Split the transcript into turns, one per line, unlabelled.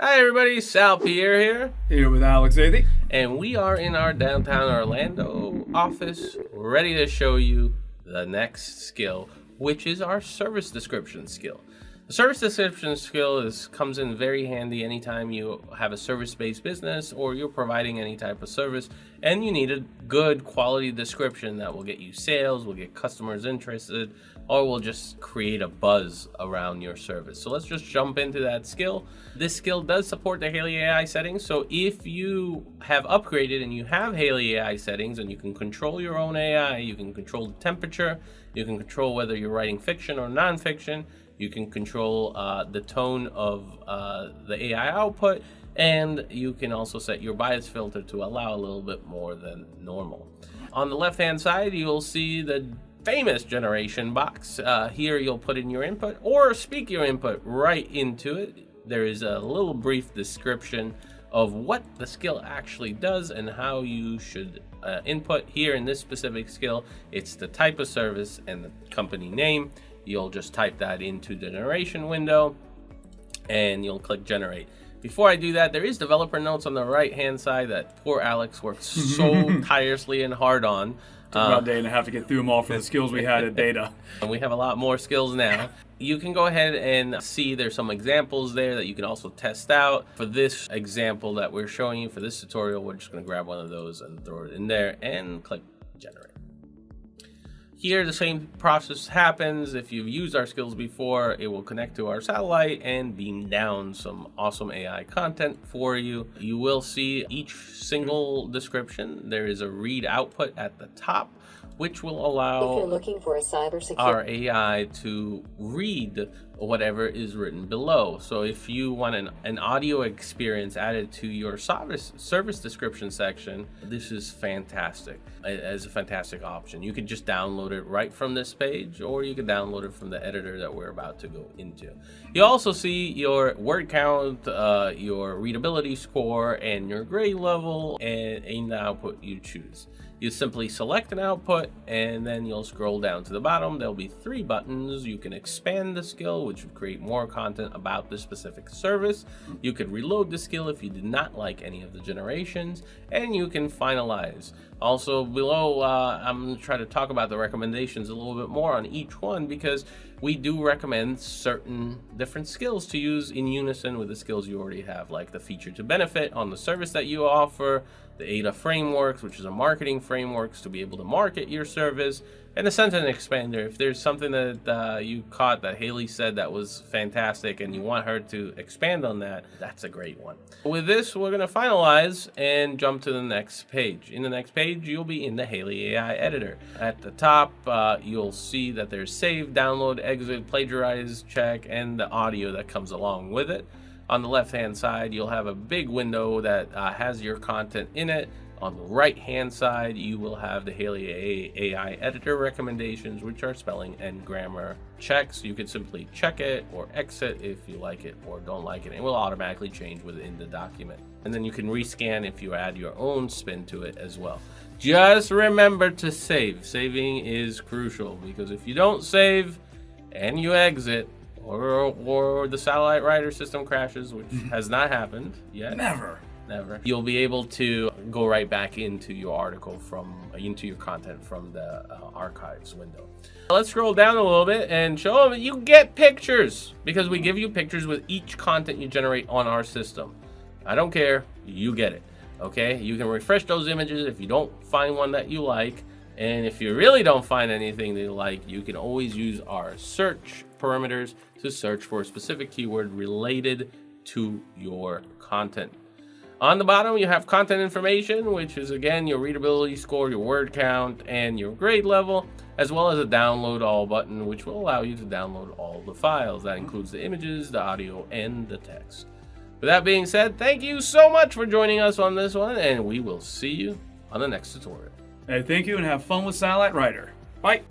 Hi everybody, Sal Pierre here.
Here with Alex Athey.
And we are in our downtown Orlando office, ready to show you the next skill, which is our service description skill. The service description skill comes in very handy anytime you have a service-based business or you're providing any type of service and you need a good quality description that will get you sales, will get customers interested, or will just create a buzz around your service. So let's just jump into that skill. This skill does support the Haley AI settings. So if you have upgraded and you have Haley AI settings and you can control your own AI, you can control the temperature, you can control whether you're writing fiction or nonfiction, you can control the tone of the AI output, and you can also set your bias filter to allow a little bit more than normal. On the left-hand side, you'll see the famous generation box. Here you'll put in your input or speak your input right into it. There is a little brief description of what the skill actually does and how you should input. Here in this specific skill, it's the type of service and the company name. You'll just type that into the generation window and you'll click generate. Before I do that, there is developer notes on the right hand side that poor Alex worked so tirelessly and hard on.
Took about a day and a half to get through them all for the skills we had at beta.
And we have a lot more skills now. You can go ahead and see there's some examples there that you can also test out. For this example that we're showing you for this tutorial, we're just going to grab one of those and throw it in there and click generate. Here, the same process happens. If you've used our skills before, it will connect to our satellite and beam down some awesome AI content for you. You will see each single description. There is a read output at the top, which will allow
if you're looking for a cybersecurity
our AI to read whatever is written below. So if you want an audio experience added to your service description section, this is fantastic. As a fantastic option. You could just download it right from this page, or you could download it from the editor that we're about to go into. You also see your word count, your readability score, and your grade level, and the output you choose. You simply select an output and then you'll scroll down to the bottom. There'll be 3 buttons. You can expand the skill, which would create more content about the specific service. You could reload the skill if you did not like any of the generations, and you can finalize. Also below, I'm going to try to talk about the recommendations a little bit more on each one, because we do recommend certain different skills to use in unison with the skills you already have, like the feature to benefit on the service that you offer, the ADA frameworks, which is a marketing frameworks to be able to market your service, and the sentence expander. If there's something that you caught that Haley said that was fantastic and you want her to expand on that, that's a great one. With this, we're going to finalize and jump to the next page. In the next page, you'll be in the Haley AI editor. At the top, you'll see that there's save, download, exit, plagiarize, check, and the audio that comes along with it. On the left-hand side, you'll have a big window that has your content in it. On the right-hand side, you will have the Haley AI editor recommendations, which are spelling and grammar checks. You can simply check it or exit if you like it or don't like it, and it will automatically change within the document. And then you can rescan if you add your own spin to it as well. Just remember to save. Saving is crucial, because if you don't save and you exit, or the satellite writer system crashes, which has not happened yet.
Never.
You'll be able to go right back into your article into your content from the archives window. Let's scroll down a little bit and show them you get pictures, because we give you pictures with each content you generate on our system. I don't care, you get it. Okay, you can refresh those images if you don't find one that you like. And if you really don't find anything that you like, you can always use our search parameters to search for a specific keyword related to your content. On the bottom, you have content information, which is again your readability score, your word count, and your grade level, as well as a download all button, which will allow you to download all the files. That includes the images, the audio, and the text. With that being said, thank you so much for joining us on this one, and we will see you on the next tutorial.
Hey, thank you, and have fun with Satellite Writer. Bye.